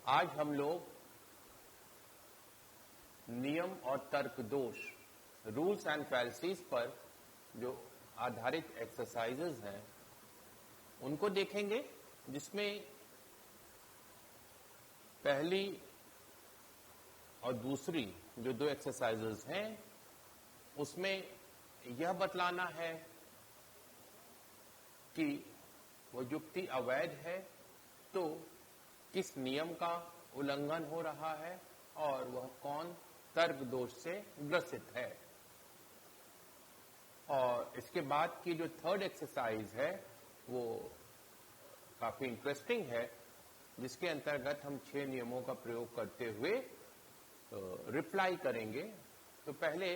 आज हम लोग नियम और तर्क दोष, रूल्स एंड फैलसीज पर जो आधारित एक्सरसाइजेज हैं उनको देखेंगे, जिसमें पहली और दूसरी जो दो एक्सरसाइजेज हैं उसमें यह बतलाना है कि वो युक्ति अवैध है तो किस नियम का उल्लंघन हो रहा है और वह कौन तर्क दोष से ग्रसित है। और इसके बाद की जो थर्ड एक्सरसाइज है वो काफी इंटरेस्टिंग है, जिसके अंतर्गत हम 6 नियमों का प्रयोग करते हुए रिप्लाई करेंगे। तो पहले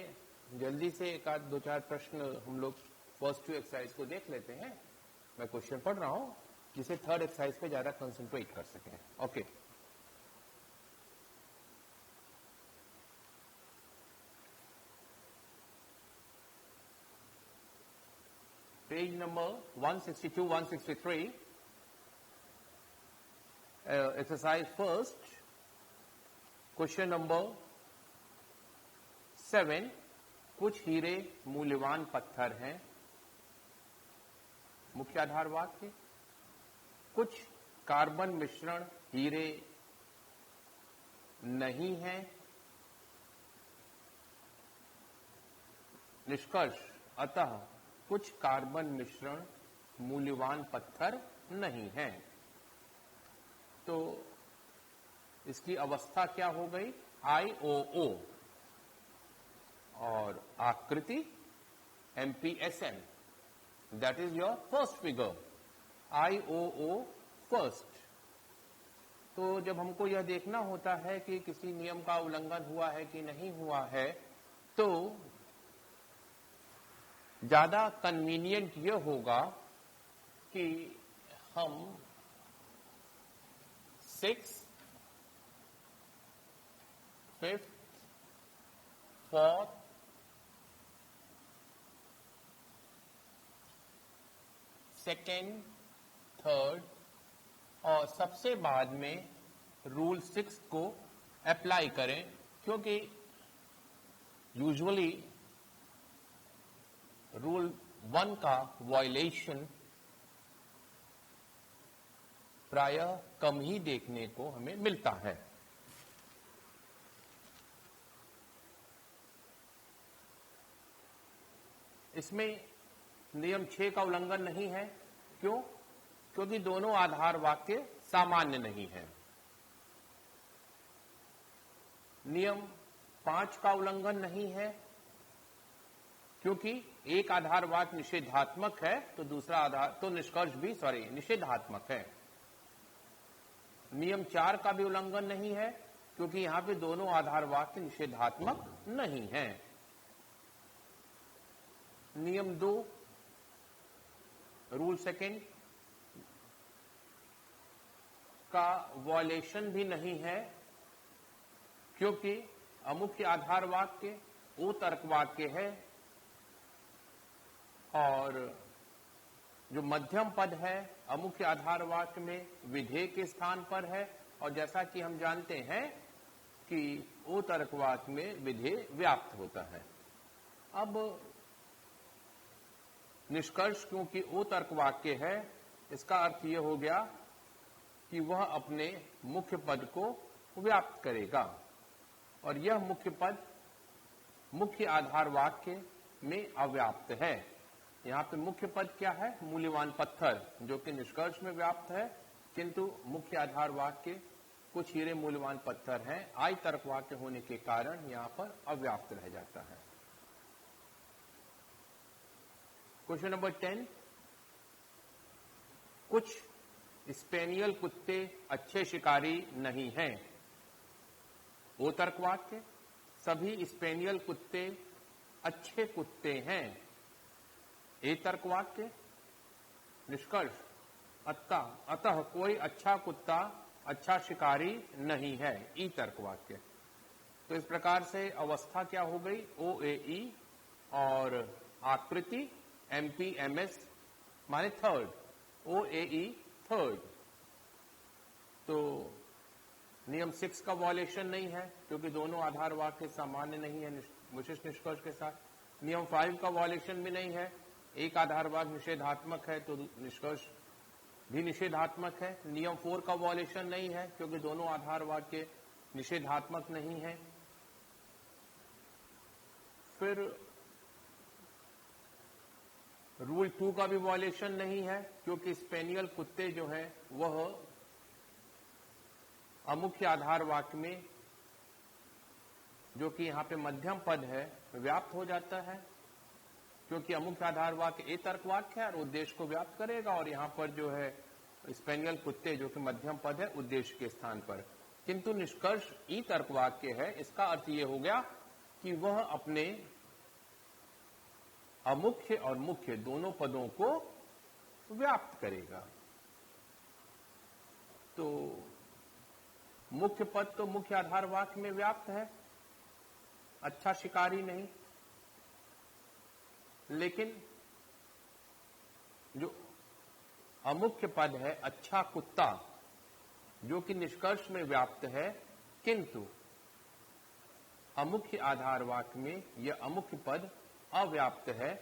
जल्दी से एक आध दो चार प्रश्न हम लोग फर्स्ट 2 एक्सरसाइज को देख लेते हैं। मैं क्वेश्चन पढ़ रहा हूं जिसे थर्ड एक्सरसाइज पे ज्यादा कंसंट्रेट कर सकें। Okay, page number 162, 163, exercise first, question number 7। कुछ हीरे मूल्यवान पत्थर हैं, मुख्य आधार वाक्य। कुछ कार्बन मिश्रण हीरे नहीं है, निष्कर्ष अतः कुछ कार्बन मिश्रण मूल्यवान पत्थर नहीं है। तो इसकी अवस्था क्या हो गई? IOO और आकृति MPSN, that is your first figure. IOO first. तो जब हमको यह देखना होता है कि किसी नियम का उल्लंघन हुआ है कि नहीं हुआ है, तो ज्यादा कन्वीनियंट यह होगा कि हम 6th, 5th, 4th, 2nd, 3rd और सबसे बाद में रूल 6 को अप्लाई करें, क्योंकि यूजुअली रूल 1 का वायलेशन प्रायः कम ही देखने को हमें मिलता है। इसमें नियम 6 का उल्लंघन नहीं है। क्यों? क्योंकि दोनों आधार वाक्य सामान्य नहीं है। नियम 5 का उल्लंघन नहीं है, क्योंकि एक आधार वाक्य निषेधात्मक है तो दूसरा आधार तो निष्कर्ष भी निषेधात्मक है। नियम 4 का भी उल्लंघन नहीं है, क्योंकि यहां पे दोनों आधार वाक्य निषेधात्मक नहीं है। नियम 2 रूल 2 का वॉयलेशन भी नहीं है, क्योंकि अमुख्य आधार वाक्य वो तर्क वाक्य है और जो मध्यम पद है अमुख्य आधार वाक्य में विधेय के स्थान पर है, और जैसा कि हम जानते हैं कि वो तर्क वाक्य में विधेय व्याप्त होता है। अब निष्कर्ष क्योंकि वो तर्क वाक्य है, इसका अर्थ यह हो गया कि वह अपने मुख्य पद को व्याप्त करेगा, और यह मुख्य पद मुख्य आधार वाक्य में अव्याप्त है। यहां पे मुख्य पद क्या है? मूल्यवान पत्थर, जो कि निष्कर्ष में व्याप्त है, किंतु मुख्य आधार वाक्य कुछ हीरे मूल्यवान पत्थर हैं आई तर्क वाक्य होने के कारण यहां पर अव्याप्त रह जाता है। Question number 10। कुछ स्पेनियल कुत्ते अच्छे शिकारी नहीं हैं, वो तर्क वाक्य। सभी स्पेनियल कुत्ते अच्छे कुत्ते हैं, ए तर्क वाक्य। निष्कर्ष अतः कोई अच्छा कुत्ता अच्छा शिकारी नहीं है, ई तर्क वाक्य। तो इस प्रकार से अवस्था क्या हो गई? OAE और आकृति MPMS माने थर्ड, OAE थर्ड। तो नियम 6 का वॉयलेशन नहीं है क्योंकि दोनों आधार वाक्य सामान्य नहीं है विशिष्ट निष्कर्ष के साथ। नियम 5 का वॉयलेशन भी नहीं है, एक आधार वाक्य निषेधात्मक है तो निष्कर्ष भी निषेधात्मक है। नियम 4 का वॉयलेशन नहीं है क्योंकि दोनों आधार वाक्य निषेधात्मक नहीं है। फिर रूल 2 का भी वॉयलेशन नहीं है क्योंकि स्पेनियल कुत्ते जो हैं वह अमुख्य आधार वाक्य में, जो कि यहां पे मध्यम पद है, व्याप्त हो जाता है क्योंकि अमुख्य आधार वाक्य ए तर्क वाक्य है और उद्देश्य को व्याप्त करेगा, और यहां पर जो है स्पेनियल कुत्ते जो कि मध्यम पद है उद्देश्य के स्थान पर। किंतु निष्कर्ष ई तर्क वाक्य है, इसका अर्थ यह हो गया कि वह अपने अमुख्य और मुख्य दोनों पदों को व्याप्त करेगा। तो मुख्य पद तो मुख्य आधार वाक्य में व्याप्त है, अच्छा शिकारी नहीं, लेकिन जो अमुख्य पद है अच्छा कुत्ता जो कि निष्कर्ष में व्याप्त है, किंतु अमुख्य आधार वाक्य में यह अमुख्य पद अव्याप्त है,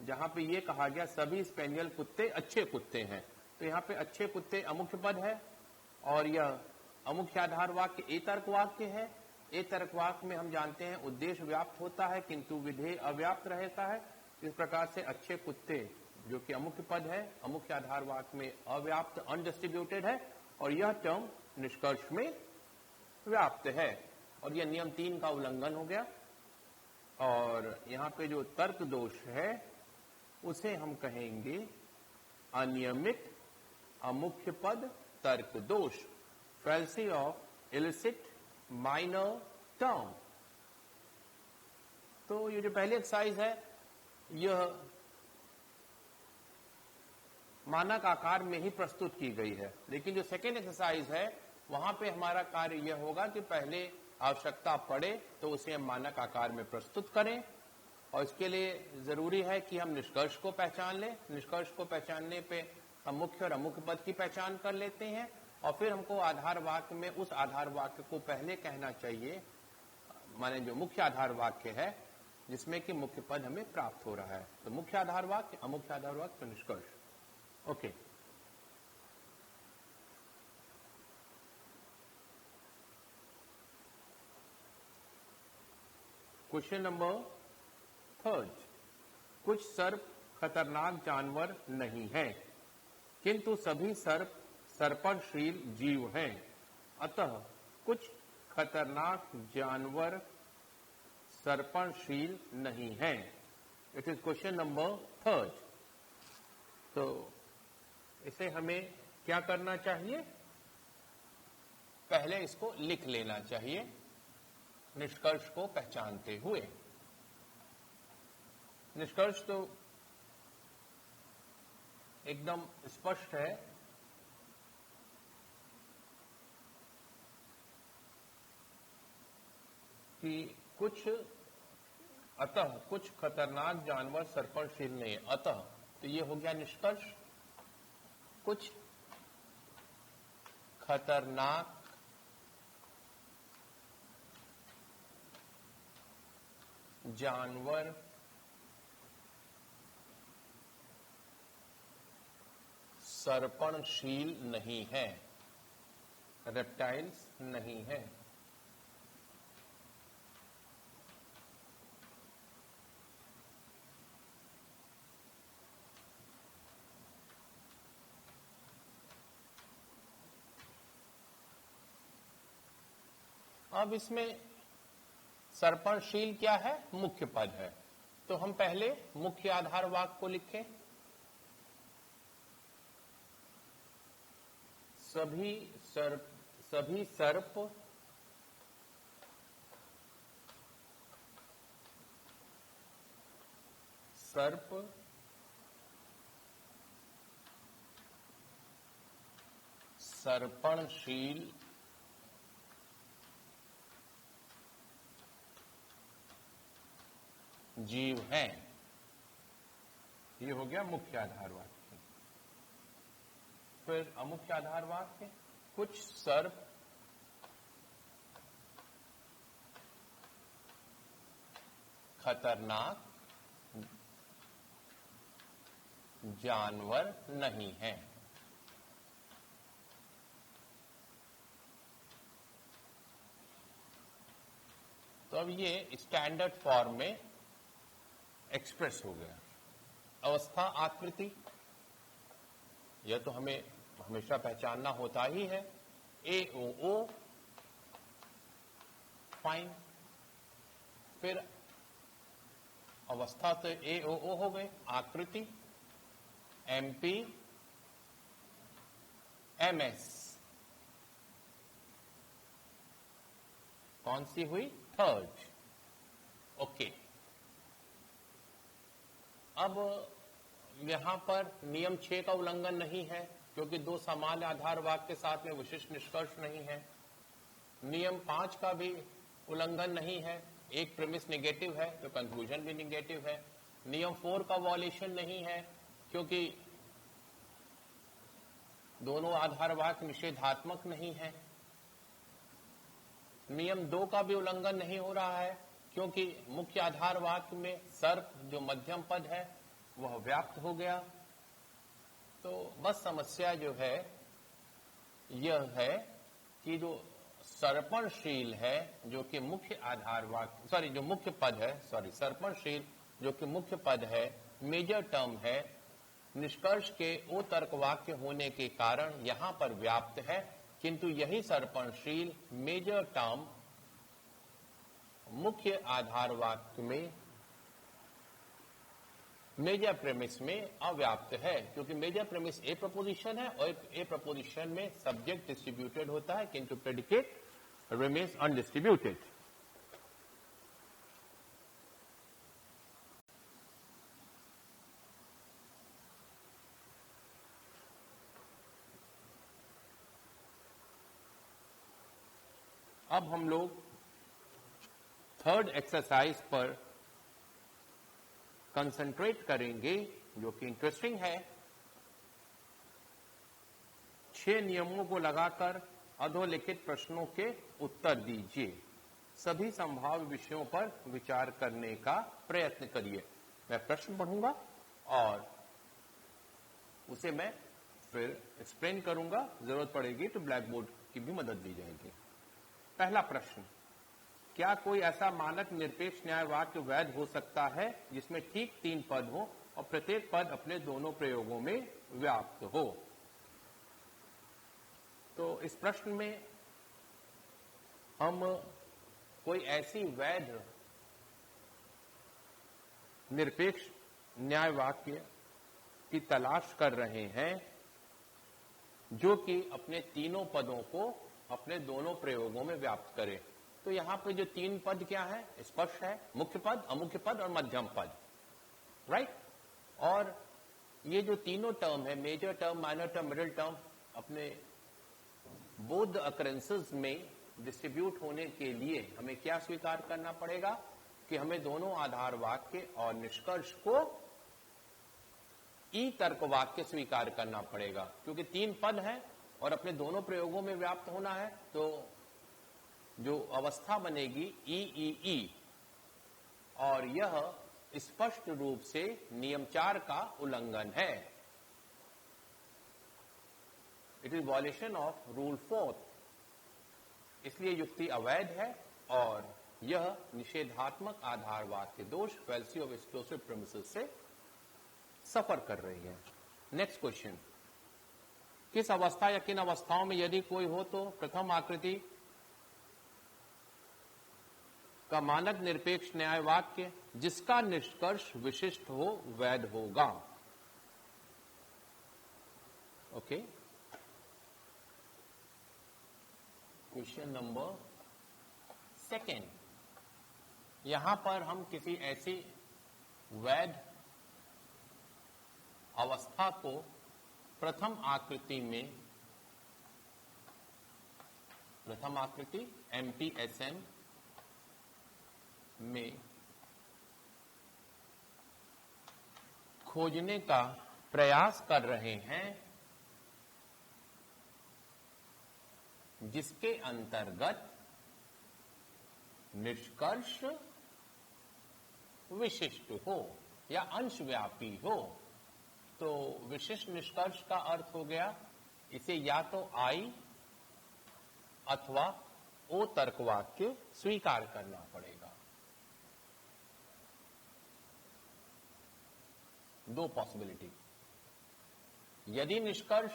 जहां पे यह कहा गया सभी स्पेनियल कुत्ते अच्छे कुत्ते हैं। तो यहां पे अच्छे कुत्ते अमुख्य पद है और यह अमुख्य आधार वाक्य ए तर्क वाक्य है। ए तर्क वाक्य में हम जानते हैं उद्देश्य व्याप्त होता है किंतु विधेय अव्याप्त रहता है। इस प्रकार से अच्छे कुत्ते जो कि अमुख्य पद है अमुख्य आधार वाक्य में अव्याप्त अनडिस्ट्रीब्यूटेड है और यह टर्म निष्कर्ष में व्याप्त है, और यह नियम 3 का उल्लंघन हो गया। और यहां पे जो तर्क दोष है उसे हम कहेंगे अनियमित अमुख्य पद तर्क दोष, fallacy of illicit minor term। तो ये जो पहली एक्सरसाइज है यह मानक आकार में ही प्रस्तुत की गई है, लेकिन जो सेकेंड एक्सरसाइज है वहां पे हमारा कार्य यह होगा कि पहले आवश्यकता पड़े तो उसे हम मानक आकार में प्रस्तुत करें, और इसके लिए जरूरी है कि हम निष्कर्ष को पहचान लें। निष्कर्ष को पहचानने पे हम मुख्य और अमुख्य पद की पहचान कर लेते हैं, और फिर हमको आधार वाक्य में उस आधार वाक्य को पहले कहना चाहिए, माने जो मुख्य आधार वाक्य है जिसमें कि मुख्य पद हमें प्राप्त हो रहा है। तो मुख्य आधार वाक्य, अमुख्य आधार वाक्य, तो निष्कर्ष। Okay, question number 3। कुछ सर्प खतरनाक जानवर नहीं है किंतु सभी सर्प सर्पणशील जीव हैं, अतः कुछ खतरनाक जानवर सर्पणशील नहीं हैं। It is question number 3। तो इसे हमें क्या करना चाहिए, पहले इसको लिख लेना चाहिए निष्कर्ष को पहचानते हुए। निष्कर्ष तो एकदम स्पष्ट है कि अतः कुछ खतरनाक जानवर सर्पणशील नहीं है। अतः तो ये हो गया निष्कर्ष, कुछ खतरनाक जानवर सर्पणशील नहीं है, रेप्टाइल्स नहीं है। अब इसमें सर्पणशील क्या है, मुख्य पद है, तो हम पहले मुख्य आधार वाक्य को लिखें। सभी सर्प सर्पणशील जीव हैं। ये हो गया मुख्य आधार वाक्य। फिर अमुख्य आधार वाक्य, कुछ सर्प खतरनाक जानवर नहीं है। तो अब ये स्टैंडर्ड फॉर्म में एक्सप्रेस हो गया। अवस्था आकृति, यह तो हमें हमेशा पहचानना होता ही है। AOO फाइन, फिर अवस्था तो AOO हो गए, आकृति MP MS, कौन सी हुई? थर्ड। ओके, अब यहां पर नियम 6 का उल्लंघन नहीं है, क्योंकि दो समान आधार वाक्य के साथ में विशिष्ट निष्कर्ष नहीं है। नियम 5 का भी उल्लंघन नहीं है, एक प्रीमिस नेगेटिव है तो कंक्लूजन भी नेगेटिव है। नियम 4 का वॉल्यूशन नहीं है, क्योंकि दोनों आधार वाक्य निषेधात्मक नहीं है। नियम 2 का भी उल्लंघन नहीं हो रहा है, क्योंकि मुख्य आधार वाक्य में सर्प जो मध्यम पद है वह व्याप्त हो गया। तो बस समस्या जो है यह है कि जो सर्पणशील है, जो कि मुख्य आधार वाक्य जो मुख्य पद है, सर्पणशील जो कि मुख्य पद है, मेजर टर्म है, निष्कर्ष के ओ तर्क वाक्य होने के कारण यहां पर व्याप्त है, किंतु यही सर्पणशील मेजर टर्म मुख्य आधार वाक्य में मेजर प्रेमिस में अव्याप्त है, क्योंकि मेजर प्रेमिस ए प्रपोजिशन है और ए प्रपोजिशन में सब्जेक्ट डिस्ट्रीब्यूटेड होता है, किंतु प्रेडिकेट रिमेन्स अनडिस्ट्रीब्यूटेड। अब हम लोग थर्ड एक्सरसाइज पर कंसंट्रेट करेंगे, जो कि इंटरेस्टिंग है। 6 नियमों को लगाकर अधोलिखित प्रश्नों के उत्तर दीजिए। सभी संभाव्य विषयों पर विचार करने का प्रयत्न करिए। मैं प्रश्न पढ़ूंगा और उसे मैं फिर एक्सप्लेन करूंगा। जरूरत पड़ेगी तो ब्लैक बोर्ड की भी मदद ली जाएगी। पहला प्रश्न, क्या कोई ऐसा मानक निरपेक्ष न्याय वाक्य वैध हो सकता है जिसमें ठीक 3 पद हो और प्रत्येक पद अपने दोनों प्रयोगों में व्याप्त हो? तो इस प्रश्न में हम कोई ऐसी वैध निरपेक्ष न्याय वाक्य की तलाश कर रहे हैं जो कि अपने तीनों पदों को अपने दोनों प्रयोगों में व्याप्त करे। तो यहां पे जो 3 पद क्या है? स्पष्ट है, मुख्य पद, अमुख्य पद और मध्यम पद, राइट। और ये जो तीनों टर्म है, major term, minor term, middle term, अपने बोथ अकरेंसेस में डिस्ट्रीब्यूट होने के लिए हमें क्या स्वीकार करना पड़ेगा कि हमें दोनों आधार वाक्य और निष्कर्ष को ई तर्क वाक्य स्वीकार करना पड़ेगा, क्योंकि 3 पद है और अपने दोनों प्रयोगों में व्याप्त होना है। तो जो अवस्था बनेगी ई, और यह स्पष्ट रूप से नियम 4 का उल्लंघन है। It is violation of rule 4, इसलिए युक्ति अवैध है और यह निषेधात्मक आधार वाक्य दोष, फैल्सी ऑफ एक्सक्लूसिव प्रीमिसेस से सफर कर रही है। नेक्स्ट क्वेश्चन, किस अवस्था या किन अवस्थाओं में यदि कोई हो तो प्रथम आकृति का मानक निरपेक्ष न्याय वाक्य जिसका निष्कर्ष विशिष्ट हो वैध होगा? ओके, क्वेश्चन नंबर 2, यहां पर हम किसी ऐसी वैध अवस्था को प्रथम आकृति MPSM में खोजने का प्रयास कर रहे हैं, जिसके अंतर्गत निष्कर्ष विशिष्ट हो या अंशव्यापी हो। तो विशिष्ट निष्कर्ष का अर्थ हो गया इसे या तो आई अथवा ओ तर्क वाक्य स्वीकार करना पड़ेगा। दो पॉसिबिलिटी। यदि निष्कर्ष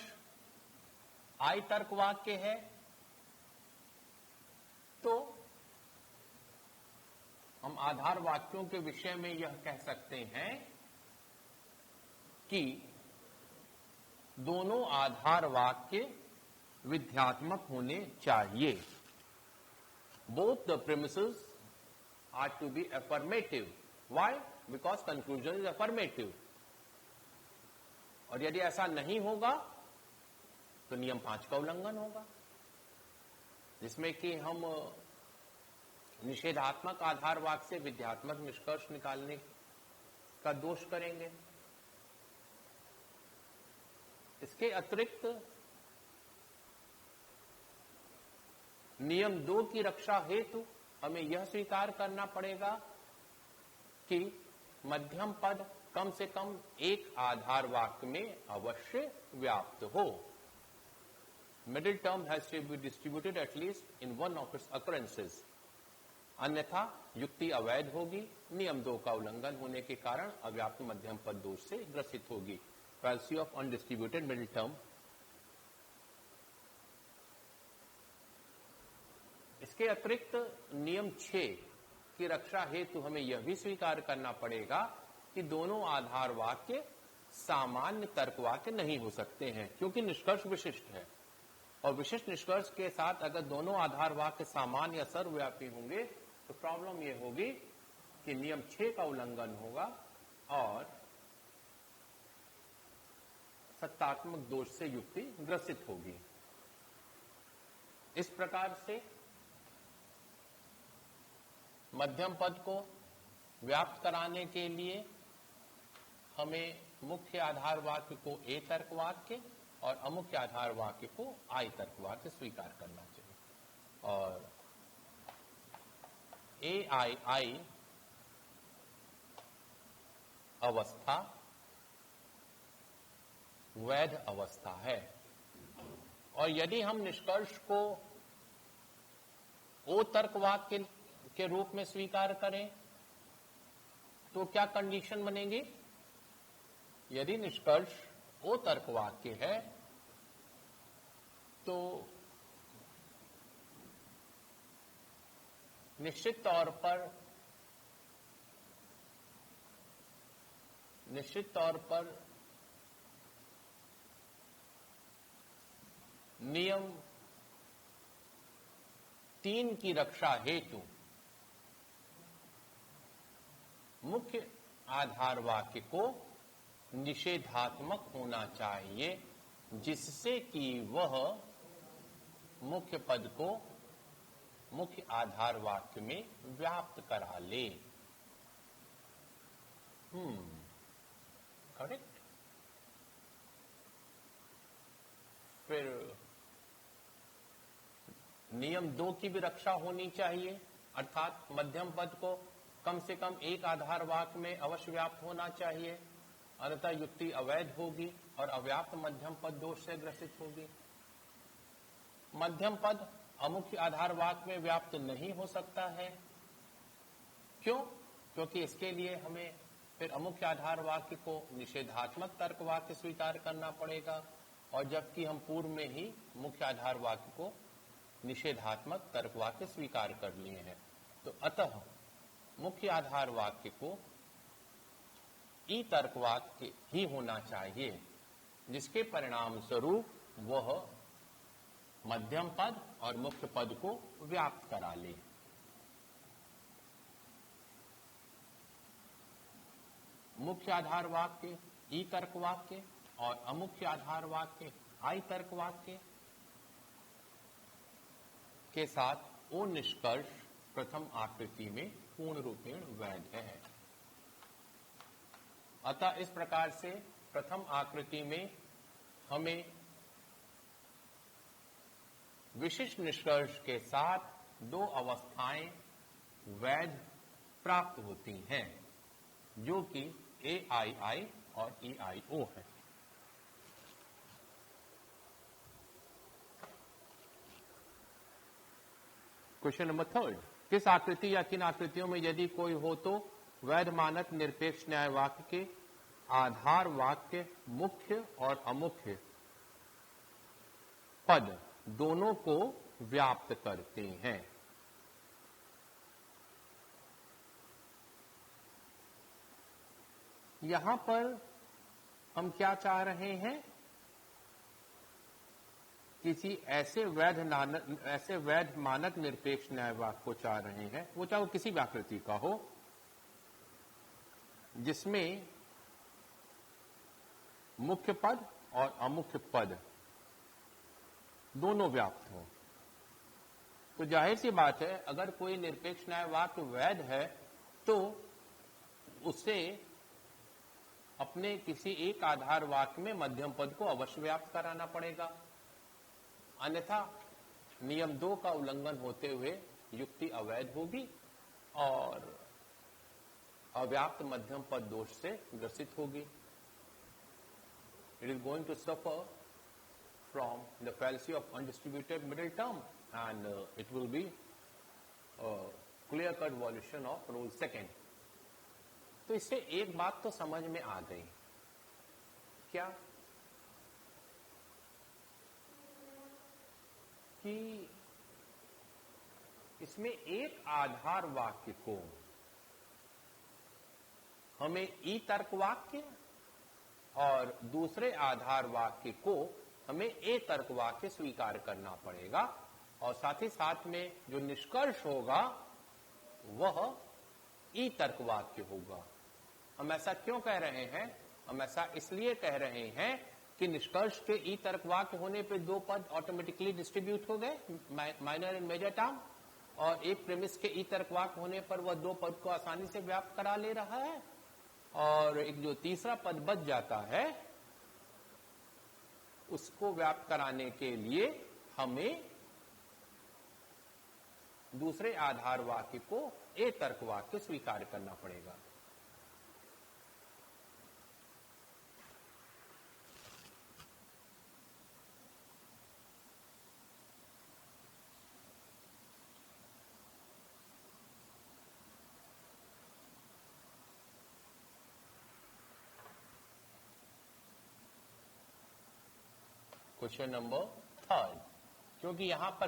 आई तर्क वाक्य है तो हम आधार वाक्यों के विषय में यह कह सकते हैं कि दोनों आधार वाक्य विध्यात्मक होने चाहिए। Both the premises are to be affirmative. Why? Because conclusion is affirmative. और यदि ऐसा नहीं होगा तो नियम 5 का उल्लंघन होगा, जिसमें कि हम निषेधात्मक आधार वाक्य से विध्यात्मक निष्कर्ष निकालने का दोष करेंगे। इसके अतिरिक्त नियम 2 की रक्षा हेतु हमें यह स्वीकार करना पड़ेगा कि मध्यम पद कम से कम एक आधार वाक्य में अवश्य व्याप्त हो। Middle term has to be distributed at least in one of its occurrences, अन्यथा युक्ति अवैध होगी। नियम 2 का उल्लंघन होने के कारण अव्याप्त मध्यम पद दोष से ग्रसित होगी। फैल्सी ऑफ अनडिस्ट्रीब्यूटेड मिडिल टर्म। इसके अतिरिक्त नियम 6 की रक्षा हेतु हमें यह भी स्वीकार करना पड़ेगा कि दोनों आधार वाक्य सामान्य तर्क वाक्य नहीं हो सकते हैं, क्योंकि निष्कर्ष विशिष्ट है। और विशिष्ट निष्कर्ष के साथ अगर दोनों आधार वाक्य सामान्य या सर्वव्यापी होंगे तो प्रॉब्लम यह होगी कि नियम 6 का उल्लंघन होगा और सत्तात्मक दोष से युक्ति ग्रसित होगी। इस प्रकार से मध्यम पद को व्याप्त कराने के लिए हमें मुख्य आधार वाक्य को ए तर्क वाक्य और अमुख्य आधार वाक्य को आई तर्क वाक्य स्वीकार करना चाहिए। और ए आई अवस्था वैध अवस्था है। और यदि हम निष्कर्ष को ओ तर्क वाक्य के रूप में स्वीकार करें तो क्या कंडीशन बनेगी? यदि निष्कर्ष ओ तर्क वाक्य है तो निश्चित तौर पर नियम 3 की रक्षा हेतु मुख्य आधार वाक्य को निषेधात्मक होना चाहिए, जिससे कि वह मुख्य पद को मुख्य आधार वाक्य में व्याप्त करा ले। करेक्ट। फिर नियम 2 की भी रक्षा होनी चाहिए, अर्थात मध्यम पद को कम से कम एक आधार वाक्य में अवश्य व्याप्त होना चाहिए, अन्यथा युक्ति अवैध होगी और अव्याप्त मध्यम पद दोष से ग्रसित होगी। मध्यम पद अमुख्य आधार वाक्य में व्याप्त नहीं हो सकता है। क्यों? क्योंकि इसके लिए हमें फिर अमुख्य आधार वाक्य को निषेधात्मक तर्क वाक्य स्वीकार करना पड़ेगा, और जबकि हम पूर्व में ही मुख्य आधार वाक्य को निषेधात्मक तर्क वाक्य स्वीकार कर लिए हैं। तो अतः मुख्य आधार वाक्य को ई तर्क वाक्य ही होना चाहिए, जिसके परिणाम स्वरूप वह मध्यम पद और मुख्य पद को व्याप्त करा ले। मुख्य आधार वाक्य ई तर्क वाक्य और अमुख्य आधार वाक्य आई तर्क वाक्य के साथ ओ निष्कर्ष प्रथम आकृति में पूर्ण रूपेण वैध है। अतः इस प्रकार से प्रथम आकृति में हमें विशिष्ट निष्कर्ष के साथ दो अवस्थाएं वैध प्राप्त होती हैं। जो कि AII और EIO है। क्वेश्चन नंबर 3, किस आकृति या किन आकृतियों में यदि कोई हो तो वैध मानक निरपेक्ष न्याय वाक्य के आधार वाक्य मुख्य और अमुख्य पद दोनों को व्याप्त करते हैं? यहां पर हम क्या चाह रहे हैं? किसी ऐसे वैध मानक निरपेक्ष न्याय वाक्य को चाह रहे हैं, वो चाहे वो किसी भी आकृति का हो, जिसमें मुख्य पद और अमुख्य पद दोनों व्याप्त हो। तो जाहिर सी बात है, अगर कोई निरपेक्ष न्याय वाक्य वैध है तो उसे अपने किसी एक आधार वाक्य में मध्यम पद को अवश्य व्याप्त कराना पड़ेगा, अन्यथा नियम 2 का उल्लंघन होते हुए युक्ति अवैध होगी और अव्याप्त मध्यम पद दोष से ग्रसित होगी। It is going to suffer from the fallacy of undistributed middle term and it will be clear cut violation of rule 2। तो इससे एक बात तो समझ में आ गई, क्या कि इसमें एक आधार वाक्य को हमें ई तर्क वाक्य और दूसरे आधार वाक्य को हमें ए तर्क वाक्य स्वीकार करना पड़ेगा, और साथ ही साथ में जो निष्कर्ष होगा वह ई तर्क वाक्य होगा। हम ऐसा क्यों कह रहे हैं? हम ऐसा इसलिए कह रहे हैं कि निष्कर्ष के ई तर्क वाक्य होने पे 2 पद ऑटोमेटिकली डिस्ट्रीब्यूट हो गए, माइनर एंड मेजर टर्म, और एक प्रेमिस के ई तर्क वाक्य होने पर वह 2 पद को आसानी से व्याप्त करा ले रहा है, और एक जो तीसरा पद बच जाता है उसको व्याप्त कराने के लिए हमें दूसरे आधार वाक्य को ए तर्क वाक्य स्वीकार करना पड़ेगा। क्वेश्चन नंबर 3, क्योंकि यहां पर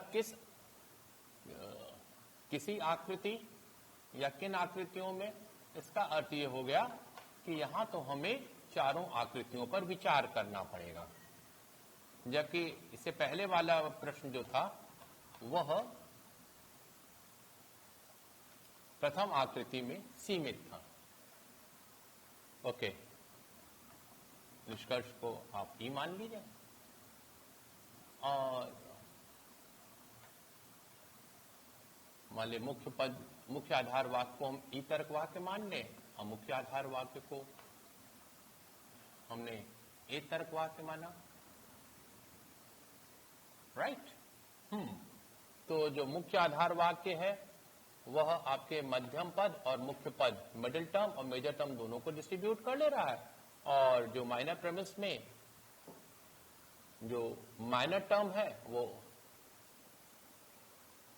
किसी आकृति या किन आकृतियों में, इसका अर्थ यह हो गया कि यहां तो हमें चारों आकृतियों पर विचार करना पड़ेगा, जबकि इससे पहले वाला प्रश्न जो था वह प्रथम आकृति में सीमित था। ओके, निष्कर्ष को आप ई मान लीजिए, और मान लीजिए मुख्य आधार वाक्य को हम ई तर्क वाक्य मान लें, और मुख्य आधार वाक्य को हमने ए तर्क वाक्य माना, राइट? तो जो मुख्य आधार वाक्य है वह आपके मध्यम पद और मुख्य पद, मिडिल टर्म और मेजर टर्म दोनों को डिस्ट्रीब्यूट कर ले रहा है, और जो माइनर प्रेमिस में जो माइनर टर्म है वो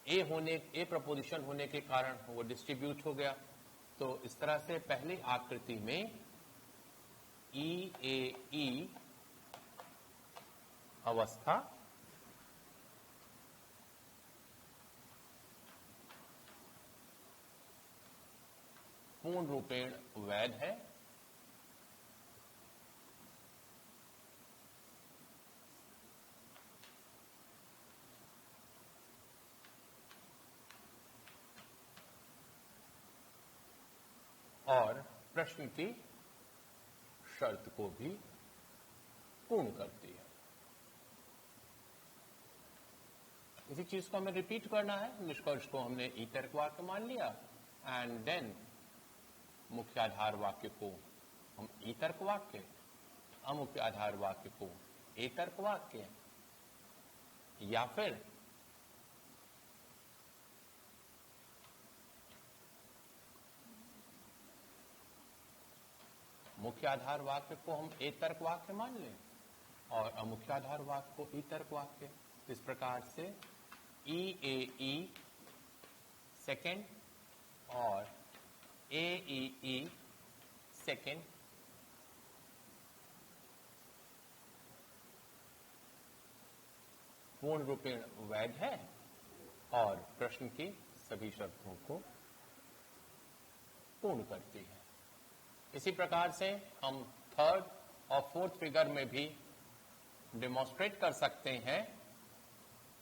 ए प्रपोजिशन होने के कारण वो डिस्ट्रीब्यूट हो गया। तो इस तरह से पहली आकृति में ई अवस्था पूर्ण रूपेण वैध है, और प्रश्न की शर्त को भी पूर्ण करती है। इसी चीज को हमें रिपीट करना है। निष्कर्ष को हमने ई तर्क वाक्य मान लिया, एंड देन मुख्य आधार वाक्य को हम ई तर्क वाक्य, अमुख्य आधार वाक्य को ए तर्क वाक्य, या फिर मुख्य आधार वाक्य को हम एक तर्क वाक्य मान लें और अमुख्य आधार वाक्य को ई तर्क वाक्य। इस प्रकार से ई ए ई सेकेंड और ए ई सेकेंड पूर्ण रूपेण वैध है और प्रश्न की सभी शर्तों को पूर्ण करती है। इसी प्रकार से हम थर्ड और फोर्थ फिगर में भी डेमोन्स्ट्रेट कर सकते हैं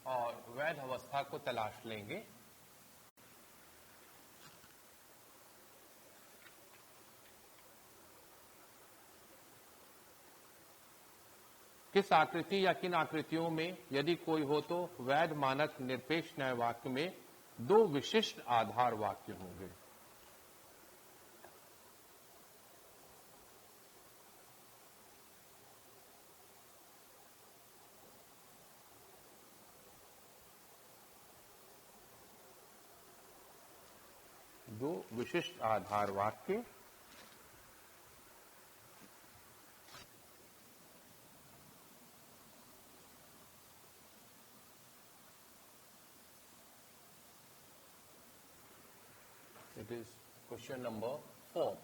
और वैध अवस्था को तलाश लेंगे। किस आकृति या किन आकृतियों में यदि कोई हो तो वैध मानक निरपेक्ष न्याय वाक्य में दो विशिष्ट आधार वाक्य होंगे। दो विशिष्ट आधार वाक्य it is question number 4।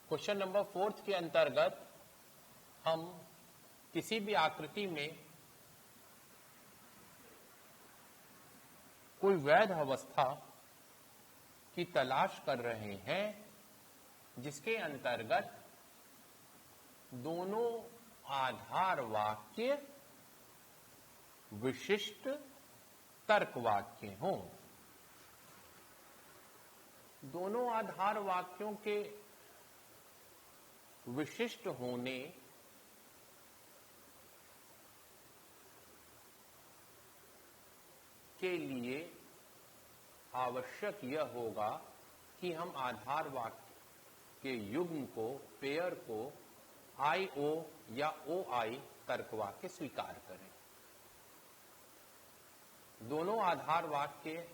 Question number 4 के अंतर्गत हम किसी भी आकृति में कोई वैध अवस्था की तलाश कर रहे हैं जिसके अंतर्गत दोनों आधार वाक्य विशिष्ट तर्क वाक्य हों। दोनों आधार वाक्यों के विशिष्ट होने के लिए आवश्यक यह होगा कि हम आधार वाक्य के युग्म को, पेयर को आई ओ या ओ आई तर्क वाक्य स्वीकार करें। दोनों आधार वाक्य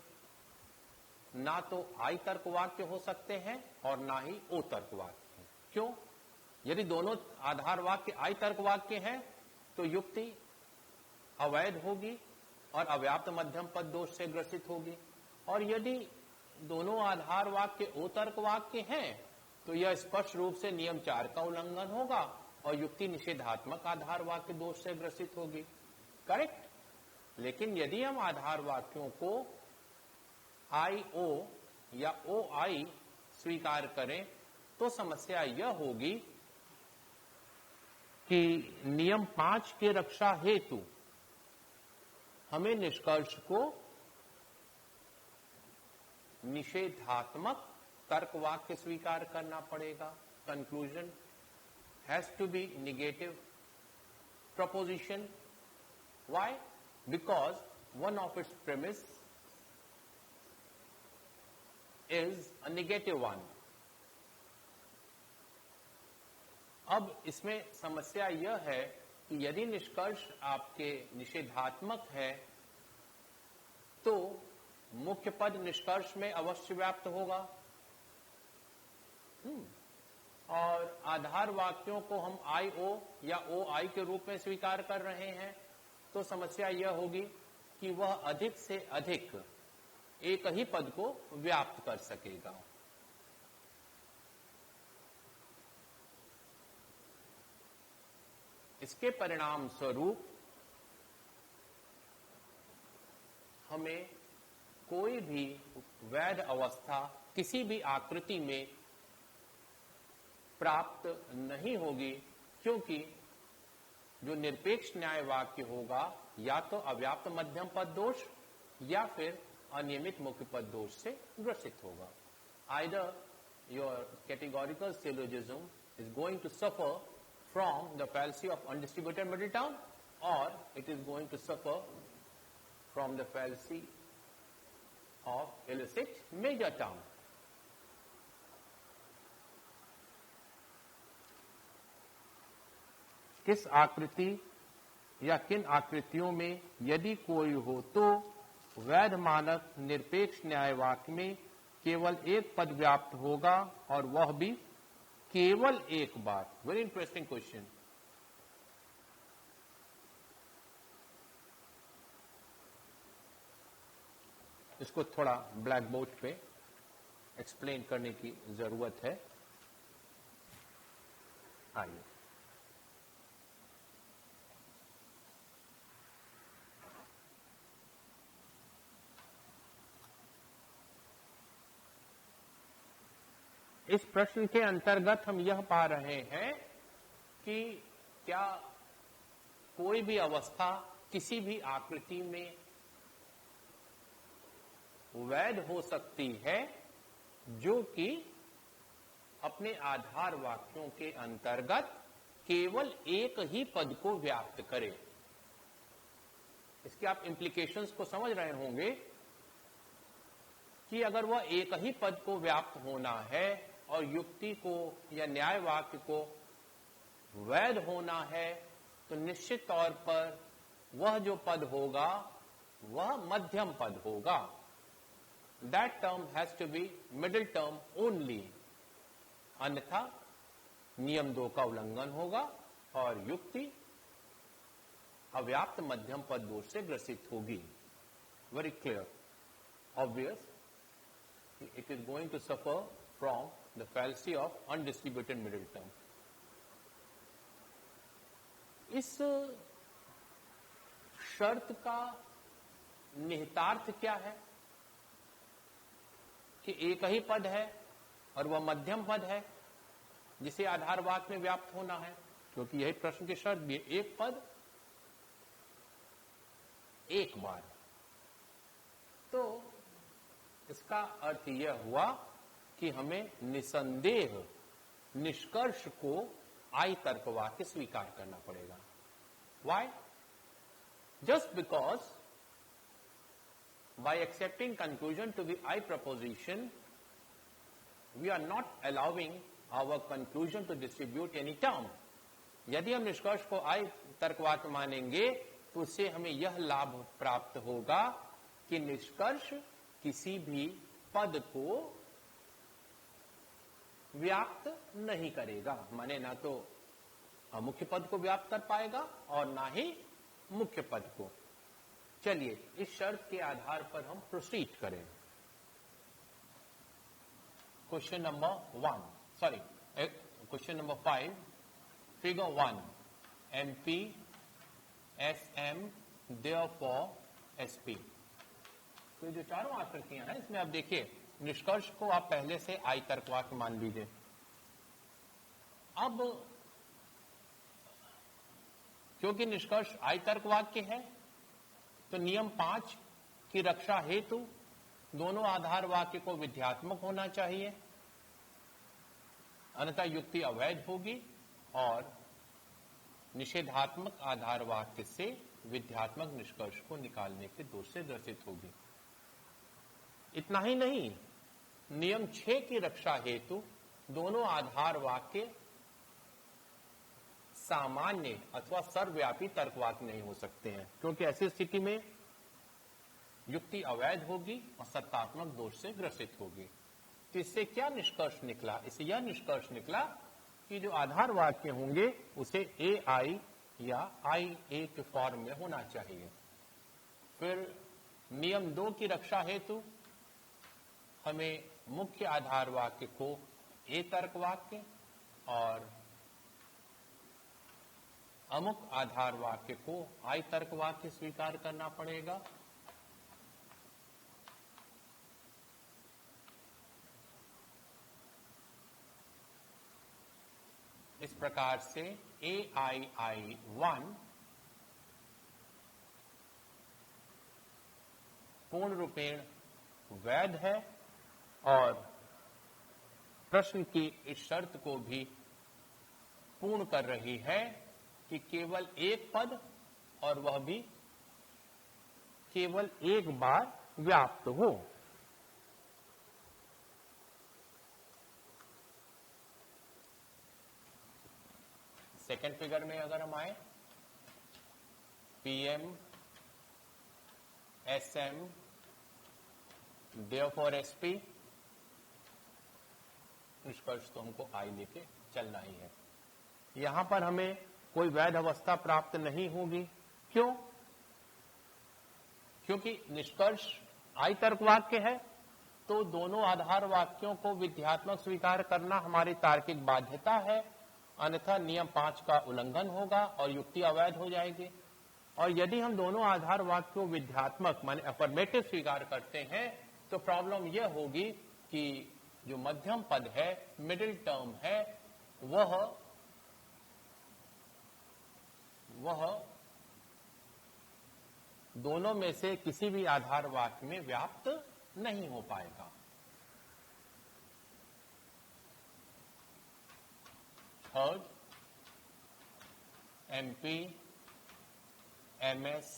ना तो आई तर्क वाक्य हो सकते हैं और ना ही ओ तर्क वाक्य। क्यों? यदि दोनों आधार वाक्य आई तर्क वाक्य हैं तो युक्ति अवैध होगी और अव्याप्त मध्यम पद दोष से ग्रसित होगी, और यदि दोनों आधार वाक्य ओ तर्क वाक्य हैं तो यह स्पष्ट रूप से नियम 4 का उल्लंघन होगा और युक्ति निषेधात्मक आधार वाक्य दोष से ग्रसित होगी। करेक्ट? लेकिन यदि हम आधार वाक्यों को आई ओ या ओ आई स्वीकार करें तो समस्या यह होगी कि नियम 5 के रक्षा हेतु हमें निष्कर्ष को निषेधात्मक तर्क वाक्य स्वीकार करना पड़ेगा। Conclusion has to be negative proposition. Why? Because one of its premise is a negative one. अब इसमें समस्या यह है कि यदि निष्कर्ष आपके निषेधात्मक है तो मुख्य पद निष्कर्ष में अवश्य व्याप्त होगा, और आधार वाक्यों को हम आई ओ या ओ आई के रूप में स्वीकार कर रहे हैं तो समस्या यह होगी कि वह अधिक से अधिक एक ही पद को व्याप्त कर सकेगा। इसके परिणाम स्वरूप हमें कोई भी वैध अवस्था किसी भी आकृति में प्राप्त नहीं होगी, क्योंकि जो निरपेक्ष न्याय वाक्य होगा या तो अव्याप्त मध्यम पद दोष या फिर अनियमित मुख्य पद दोष से ग्रसित होगा। Either your categorical syllogism is going to suffer from the fallacy of undistributed middle term, or it is going to suffer from the fallacy of illicit major term. किस आकृति या किन आकृतियों में यदि कोई हो तो वैध मानक निरपेक्ष न्याय वाक्य में केवल एक पद व्याप्त होगा और वह भी केवल एक बार। Very interesting question. इसको थोड़ा ब्लैक बोर्ड पे एक्सप्लेन करने की जरूरत है। आइए, इस प्रश्न के अंतर्गत हम यह पा रहे हैं कि क्या कोई भी अवस्था किसी भी आकृति में वैध हो सकती है जो कि अपने आधार वाक्यों के अंतर्गत केवल एक ही पद को व्याप्त करे। इसके आप इंप्लीकेशंस को समझ रहे होंगे कि अगर वह एक ही पद को व्याप्त होना है और युक्ति को या न्याय वाक्य को वैध होना है, तो निश्चित तौर पर वह जो पद होगा वह मध्यम पद होगा। That term has to be middle term only, अन्यथा नियम 2 का उल्लंघन होगा और युक्ति अव्याप्त मध्यम पद दोष से ग्रसित होगी। Very clear, obvious, it is going to suffer from the fallacy of undistributed middle term. इस शर्त का निहितार्थ क्या है कि एक ही पद है और वह मध्यम पद है जिसे आधार वाक्य में व्याप्त होना है, क्योंकि यही प्रश्न की शर्त भी है, एक पद एक बार। तो इसका अर्थ यह हुआ कि हमें निसंदेह निष्कर्ष को आई तर्क वाक्य स्वीकार करना पड़ेगा। Why? Just because by accepting conclusion to be I proposition, we are not allowing our conclusion to distribute any term. यदि हम निष्कर्ष को I तर्कवाक्य मानेंगे तो उससे हमें यह लाभ प्राप्त होगा कि निष्कर्ष किसी भी पद को व्याप्त नहीं करेगा, माने ना तो अमुख्य पद को व्याप्त कर पाएगा और ना ही मुख्य पद को। चलिए इस शर्त के आधार पर हम प्रोसीड करें। Question number 5, figure 1, MP SM therefore SP। तो जो चारों आकृतियां हैं इसमें आप देखिए निष्कर्ष को आप पहले से आई तर्कवाक्य मान लीजिए। अब क्योंकि निष्कर्ष आई तर्कवाक्य है तो नियम 5 की रक्षा हेतु दोनों आधार वाक्य को विध्यात्मक होना चाहिए, अन्यथा युक्ति अवैध होगी और निषेधात्मक आधार वाक्य से विध्यात्मक निष्कर्ष को निकालने के दोष से ग्रसित होगी। इतना ही नहीं, नियम 6 की रक्षा हेतु दोनों आधार वाक्य सामान्य अथवा सर्वव्यापी तर्कवाक्य नहीं हो सकते हैं, क्योंकि ऐसी स्थिति में युक्ति अवैध होगी और सत्तात्मक दोष से ग्रसित होगी। तो इससे क्या निष्कर्ष निकला? इससे यह निष्कर्ष निकला कि जो आधार वाक्य होंगे उसे AI या IA के फॉर्म में होना चाहिए। फिर नियम 2 की रक्षा हेतु हमें मुख्य आधार वाक्य को A तर्क वाक्य और अमुक आधार वाक्य को I तर्क वाक्य स्वीकार करना पड़ेगा। इस प्रकार से AII1 पूर्ण रूपेण वैध है और प्रश्न की इस शर्त को भी पूर्ण कर रही है कि केवल एक पद और वह भी केवल एक बार व्याप्त हो। सेकेंड फिगर में अगर हम आए, PM SM therefore SP। निष्कर्ष तो हमको आई लेके चलना ही है। यहां पर हमें कोई वैध अवस्था प्राप्त नहीं होगी। क्यों? क्योंकि निष्कर्ष आई तर्क वाक्य है, तो दोनों आधार वाक्यों को विध्यात्मक स्वीकार करना हमारी तार्किक बाध्यता है, अन्यथा नियम 5 का उल्लंघन होगा और युक्ति अवैध हो जाएगी। और यदि हम दोनों आधार वाक्यों विध्यात्मक माने अफर्मेटिव स्वीकार करते हैं तो प्रॉब्लम यह होगी कि जो मध्यम पद है, मिडिल टर्म है, वह दोनों में से किसी भी आधार वाक्य में व्याप्त नहीं हो पाएगा। Third, MP, MS,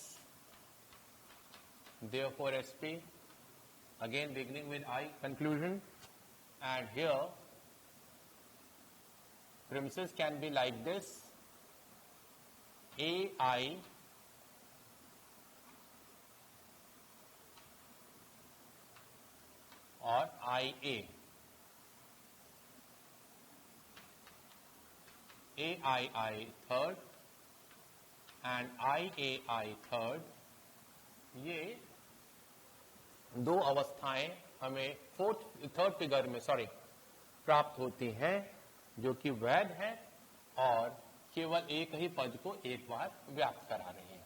therefore SP, again beginning with I, conclusion, and here premises can be like this: AI or IA. AII third and IAI third, ये दो अवस्थाएं हमें थर्ड फिगर में प्राप्त होती हैं जो कि वैध है और केवल एक ही पद को एक बार व्याप्त करा रही है।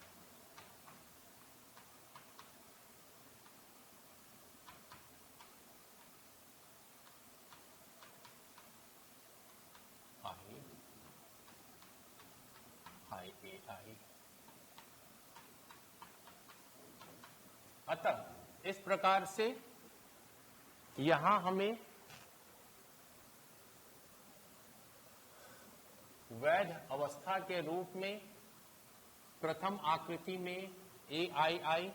अतः इस प्रकार से यहां हमें वैध अवस्था के रूप में प्रथम आकृति में AII,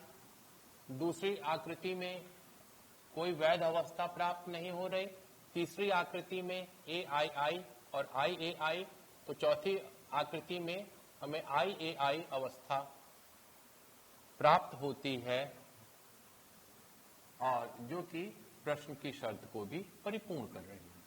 दूसरी आकृति में कोई वैध अवस्था प्राप्त नहीं हो रही, तीसरी आकृति में AII और IAI, तो चौथी आकृति में हमें IAI अवस्था प्राप्त होती है और जो कि प्रश्न की शर्त को भी परिपूर्ण कर रही है।